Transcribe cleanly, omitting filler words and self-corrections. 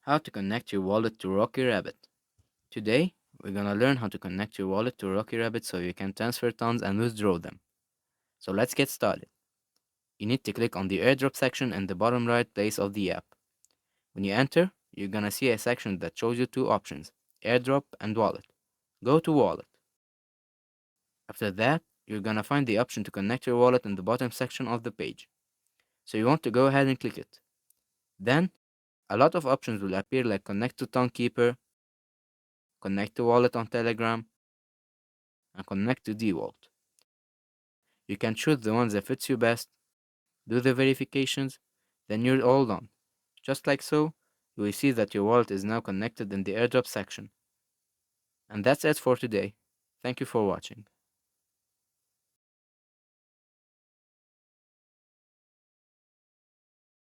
How to connect your wallet to Rocky Rabbit. Today, we're gonna learn how to connect your wallet to Rocky Rabbit so you can transfer tons and withdraw them. So let's get started. You need to click on the airdrop section in the bottom right place of the app. When you enter, you're gonna see a section that shows you two options, airdrop and wallet. Go to wallet. After that, you're gonna find the option to connect your wallet in the bottom section of the page. So you want to go ahead and click it. Then, a lot of options will appear like connect to Tonkeeper, connect to wallet on Telegram, and connect to DWalt. You can choose the one that fits you best, do the verifications, then you're all done. Just like so, you will see that your wallet is now connected in the airdrop section. And that's it for today. Thank you for watching.